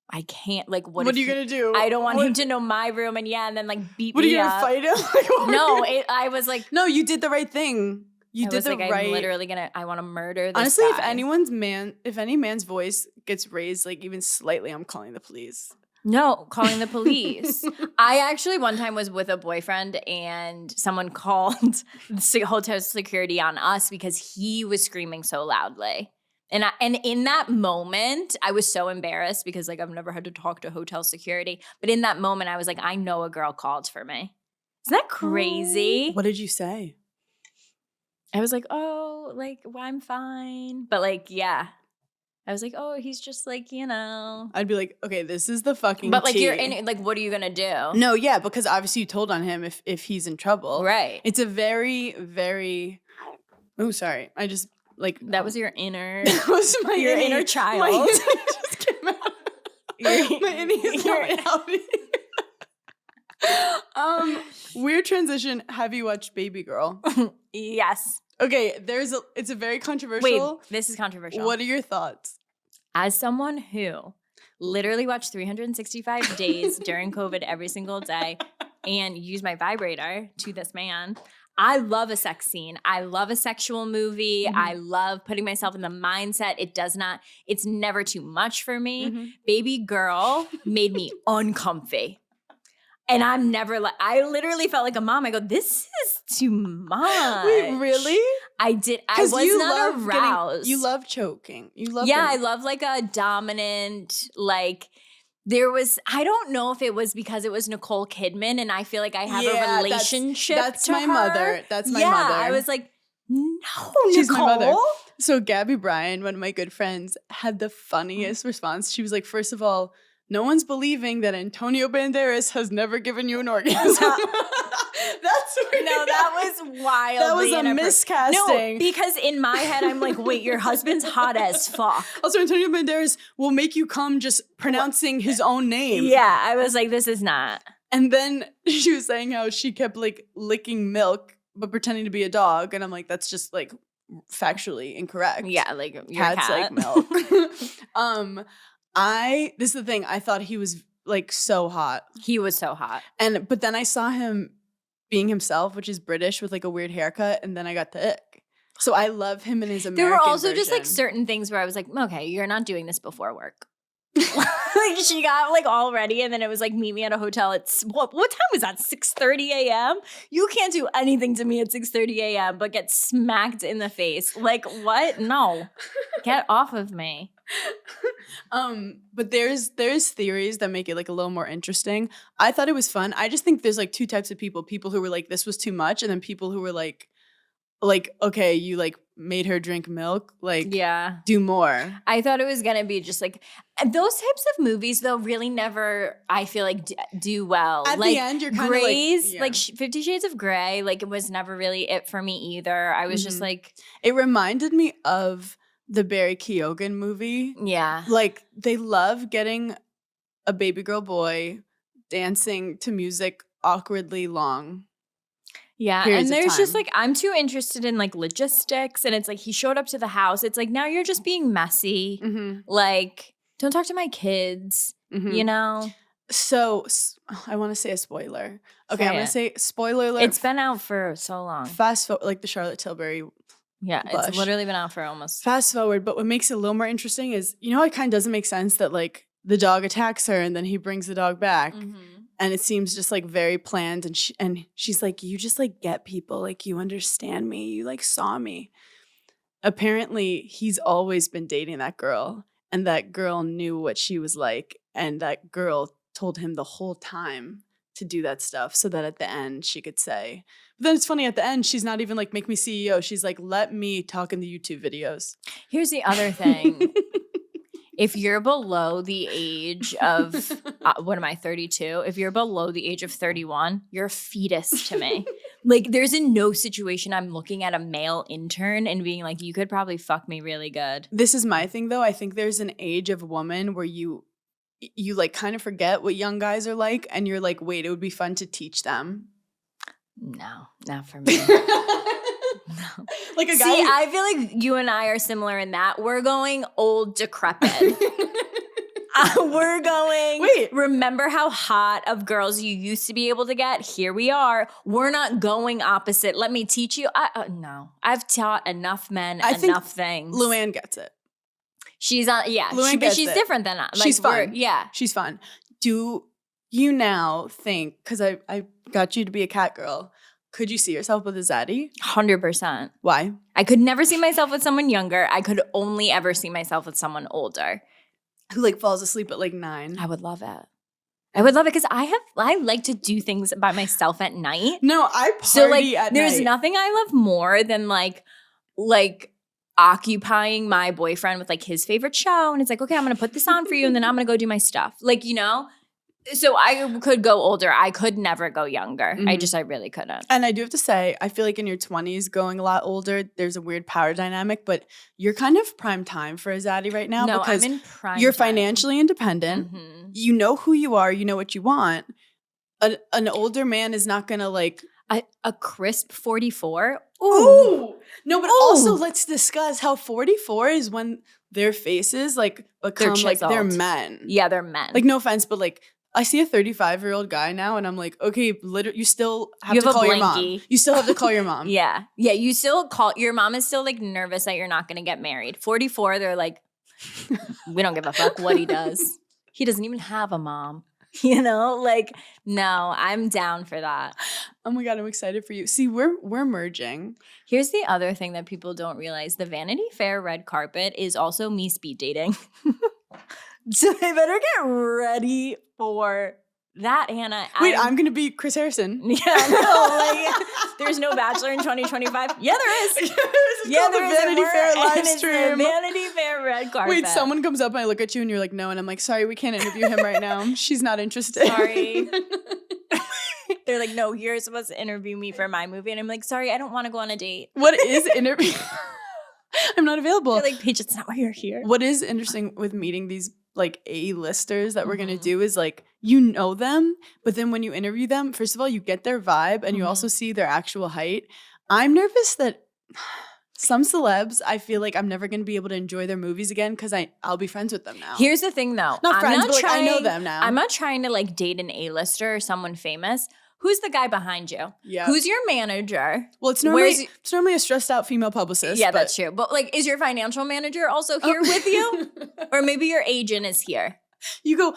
I can't, like, what are you gonna do? I don't want him to know my room and then like beat What are me you gonna up. fight him? Like, what No, are you- I was like, No, you did the right thing. You I did was the like, right. I'm literally I want to murder this Honestly, guy. if any man's voice gets raised like even slightly, I'm calling the police. No, calling the police. I actually one time was with a boyfriend and someone called hotel security on us because he was screaming so loudly. And in that moment, I was so embarrassed because like I've never had to talk to hotel security. But in that moment, I was like, I know a girl called for me. Isn't that crazy? What did you say? I was like, oh, like, well, I'm fine. But like, yeah. I was like, oh, he's just like, you know. I'd be like, okay, this is the fucking But like, tea. you're in it. Like, what are you going to do? No, yeah, because obviously you told on him if he's in trouble. Right. It's a very, very, oh, sorry. I just, like. That was your inner. That was my your innie- inner child. My innie just came out. My innie is coming out. Weird transition. Have you watched Baby Girl? Yes. Okay, it's a very controversial. Wait, this is controversial. What are your thoughts? As someone who literally watch 365 days during COVID every single day and use my vibrator to this man. I love a sex scene. I love a sexual movie. I love putting myself in the mindset. It's never too much for me. Baby girl made me uncomfy. And I'm never like, I literally felt like a mom. I go, this is too much. Wait, really? I did. I was not aroused. You love choking. You love I love like a dominant, like there was, I don't know if it was because it was Nicole Kidman and I feel like I have a relationship that's to my her. Mother. That's my mother. I was like, no, she's Nicole. my mother. So Gabby Bryan, one of my good friends, had the funniest response. She was like, first of all, no one's believing that Antonio Banderas has never given you an orgasm. That's weird. No, that was wild. That was a miscasting. No, because in my head, I'm like, wait, your husband's hot as fuck. Also, Antonio Banderas will make you come just pronouncing his own name. Yeah, I was like, this is not. And then she was saying how she kept like licking milk, but pretending to be a dog. And I'm like, that's just like factually incorrect. Yeah, like your cats cat. like milk. This is the thing. I thought he was like so hot. He was so hot. But then I saw him being himself, which is British with like a weird haircut, and then I got the ick. So I love him in his American There were also version. just like certain things where I was like, okay, you're not doing this before work. Like she got like all ready and then it was like meet me at a hotel at what time was that? 6:30 a.m. You can't do anything to me at 6:30 a.m. but get smacked in the face. Like what? No. Get off of me. But there's theories that make it like a little more interesting. I thought it was fun. I just think there's like two types of people who were like this was too much, and then people who were like okay, you like made her drink milk, like yeah, do more. I thought it was gonna be just like those types of movies though really never I feel like do well. At like the end, you're kind of Grey's, like 50 Shades of Grey, like it was never really it for me either. I was just like, it reminded me of the Barry Keoghan movie. yeah, Like they love getting a baby girl boy dancing to music awkwardly long. yeah. periods And of there's just time. like I'm too interested in like logistics, and it's like he showed up to the house. It's like now you're just being messy. Like don't talk to my kids. You know. So I want to say a spoiler. Okay, Say I'm gonna it. say spoiler alert. It's been out for so long. Fast forward, like the Charlotte Tilbury. Yeah, Blush. it's literally been out for almost. Fast forward, but what makes it a little more interesting is, you know, how it kind of doesn't make sense that like the dog attacks her and then he brings the dog back, and it seems just like very planned. And she's like, you just like get people, like you understand me, you like saw me. Apparently, he's always been dating that girl, and that girl knew what she was like, and that girl told him the whole time to do that stuff so that at the end she could say. But then it's funny, at the end she's not even like make me CEO, she's like let me talk in the YouTube videos. Here's the other thing. If you're below the age of, what am I, 32? If you're below the age of 31, you're a fetus to me. Like there's in no situation I'm looking at a male intern and being like, you could probably fuck me really good. This is my thing though. I think there's an age of woman where you like kind of forget what young guys are like, and you're like, wait, it would be fun to teach them. No, not for me. No. Like a guy. See, I feel like you and I are similar in that we're going old decrepit. We're going. Wait. Remember how hot of girls you used to be able to get? Here we are. We're not going opposite. Let me teach you. No, I've taught enough men enough things. Luann gets it. She's on. Yeah, Luann but gets she's it. different than us. Like, She's fun. Yeah, She's fun. Do you now think, because I got you to be a cat girl, could you see yourself with a zaddy? 100%. Why? I could never see myself with someone younger. I could only ever see myself with someone older. Who like falls asleep at like 9? I would love it. I would love it because I like to do things by myself at night. No, I party So like at there's night. nothing I love more than like occupying my boyfriend with like his favorite show. And it's like, okay, I'm gonna put this on for you and then I'm gonna go do my stuff. Like, you know? So I could go older. I could never go younger. I really couldn't. And I do have to say, I feel like in your 20s going a lot older, there's a weird power dynamic, but you're kind of prime time for a zaddy right now. No, because I'm in prime you're time. financially independent. You know who you are. You know what you want. An older man is not going to like. A crisp 44? Ooh. No, but also let's discuss how 44 is when their faces like become like they're chiseled. men. Yeah, they're men. Like no offense, but like I see a 35-year-old guy now and I'm like, okay, literally you still have You to have a call your mom. blankie. You still have to call your mom. yeah. You still call, your mom is still like nervous that you're not going to get married. 44, they're like, we don't give a fuck what he does. He doesn't even have a mom. You know, like, no, I'm down for that. Oh my God, I'm excited for you. See, we're merging. Here's the other thing that people don't realize. The Vanity Fair red carpet is also me speed dating. So they better get ready for that, Hannah. Wait, I'm going to be Chris Harrison. Yeah, no, like, there's no Bachelor in 2025. Yeah, there is. Yeah, the Vanity Fair live and it's the stream. Vanity Fair red carpet. Wait, someone comes up and I look at you and you're like, no. And I'm like, sorry, we can't interview him right now. She's not interested. Sorry. They're like, no, you're supposed to interview me for my movie. And I'm like, sorry, I don't want to go on a date. What is interview? I'm not available. They're like, Paige, it's not why you're here. What is interesting with meeting these like A-listers that we're going to do is like, you know them, but then when you interview them, first of all, you get their vibe and you also see their actual height. I'm nervous that some celebs, I feel like I'm never going to be able to enjoy their movies again because I'll be friends with them now. Here's the thing, though. Not friends, I'm but like, I know them now. I'm not trying to like date an A-lister or someone famous. Who's the guy behind you? Yeah. Who's your manager? Well, it's normally a stressed out female publicist. Yeah, that's true. But like, is your financial manager also here with you? Or maybe your agent is here. You go,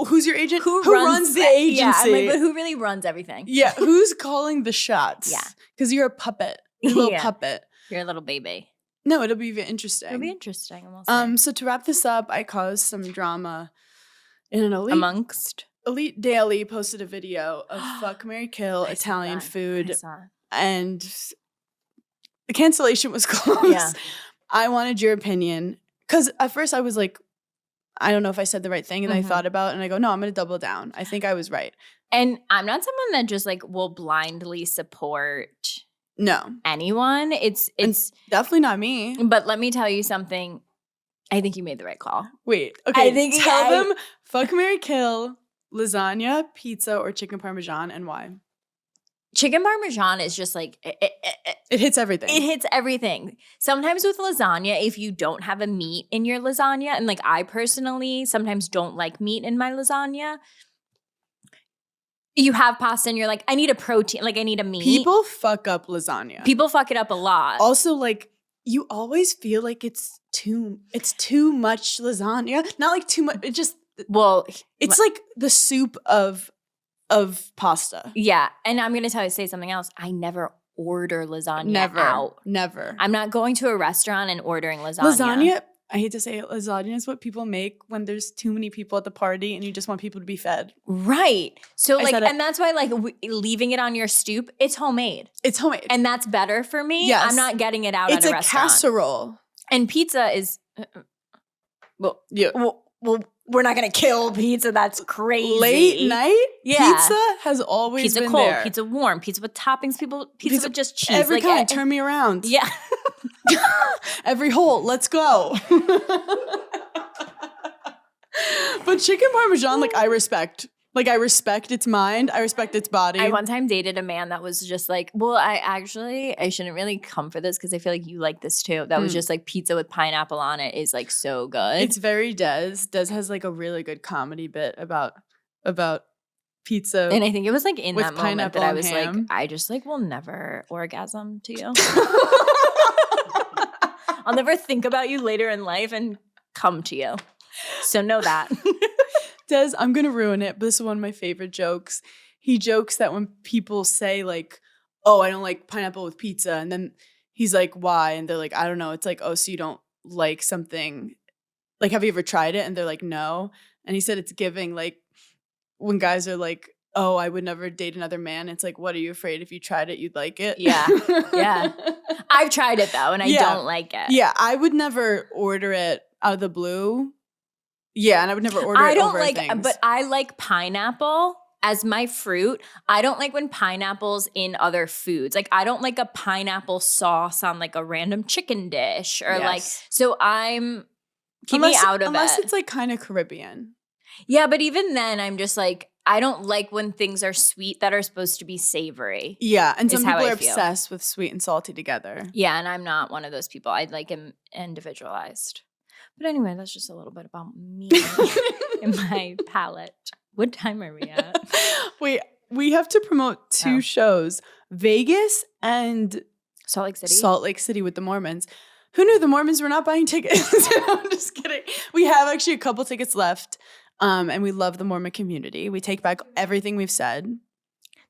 who's your agent? Who runs the agency? Yeah, I'm like, but who really runs everything? Yeah, who's calling the shots? Yeah. Because you're a puppet. You're a little Yeah. puppet. You're a little baby. No, it'll be interesting. It'll be interesting. We'll see. So to wrap this up, I caused some drama in an Elite Daily posted a video of fuck, marry, kill Italian food, and the cancellation was close. Yeah. I wanted your opinion because at first I was like, I don't know if I said the right thing, and I thought about it, and I go, no, I'm going to double down. I think I was right. And I'm not someone that just like will blindly support No, anyone. It's definitely not me. But let me tell you something. I think you made the right call. Wait, okay. I think tell them fuck, marry, kill lasagna, pizza, or chicken parmesan, and why. Chicken parmesan is just like It hits everything. It hits everything. Sometimes with lasagna, if you don't have a meat in your lasagna, and like I personally sometimes don't like meat in my lasagna, you have pasta and you're like, I need a protein, like I need a meat. People fuck up lasagna. People fuck it up a lot. Also, like, you always feel like it's too much lasagna. Not like too much. It just it's like the soup of pasta. Yeah, and I'm gonna say something else. I never order lasagna out. Never. I'm not going to a restaurant and ordering lasagna. Lasagna, I hate to say it, lasagna is what people make when there's too many people at the party and you just want people to be fed. Right. So like, said it. and that's why like leaving it on your stoop, it's homemade. It's homemade. And that's better for me. Yes. I'm not getting it out It's at a a restaurant. casserole. And pizza is, well, we're not going to kill pizza. That's crazy. Late night, Yeah. pizza has always Pizza been cold, there. pizza warm, pizza with toppings, pizza with just cheese. Every like, kind, turn me around. Yeah. Every hole, let's go. But chicken parmesan, like I respect. Like I respect its mind. I respect its body. I one time dated a man that was just like, well, I shouldn't really come for this because I feel like you like this too. That was just like pizza with pineapple on it is like so good. It's very Des. Des has like a really good comedy bit about pizza. And I think it was like in with that moment that pineapple I and was ham. like, I just like will never orgasm to you. I'll never think about you later in life and come to you. So know that. Des, I'm going to ruin it, but this is one of my favorite jokes. He jokes that when people say like, oh, I don't like pineapple with pizza. And then he's like, why? And they're like, I don't know. It's like, oh, so you don't like something. Like, have you ever tried it? And they're like, no. And he said it's giving like when guys are like, oh, I would never date another man. It's like, what are you afraid if you tried it, you'd like it? Yeah. Yeah. I've tried it though, and I don't like it. Yeah, I would never order it out of the blue. Yeah, and I would never order it over things. But I like pineapple as my fruit. I don't like when pineapple's in other foods. Like I don't like a pineapple sauce on like a random chicken dish or like. So keep me out of it. Unless it's like kind of Caribbean. Yeah, but even then, I'm just like I don't like when things are sweet that are supposed to be savory. Yeah, and some how people I are feel. obsessed with sweet and salty together. Yeah, and I'm not one of those people. I like them individualized. But anyway, that's just a little bit about me and my palette. What time are we at? Wait, we have to promote two shows, Vegas and Salt Lake City. Salt Lake City with the Mormons. Who knew the Mormons were not buying tickets? I'm just kidding. We have actually a couple tickets left, and we love the Mormon community. We take back everything we've said.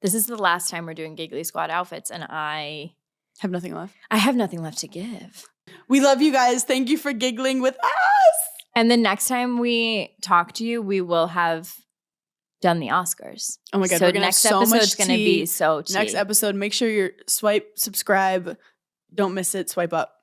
This is the last time we're doing Giggly Squad outfits, and I Have nothing left. have nothing left to give. We love you guys. Thank you for giggling with us. And the next time we talk to you, we will have done the Oscars. Oh my God, so we're gonna have next so much episode's going to tea. be so tea. Next episode, make sure you swipe, subscribe. Don't miss it. Swipe up.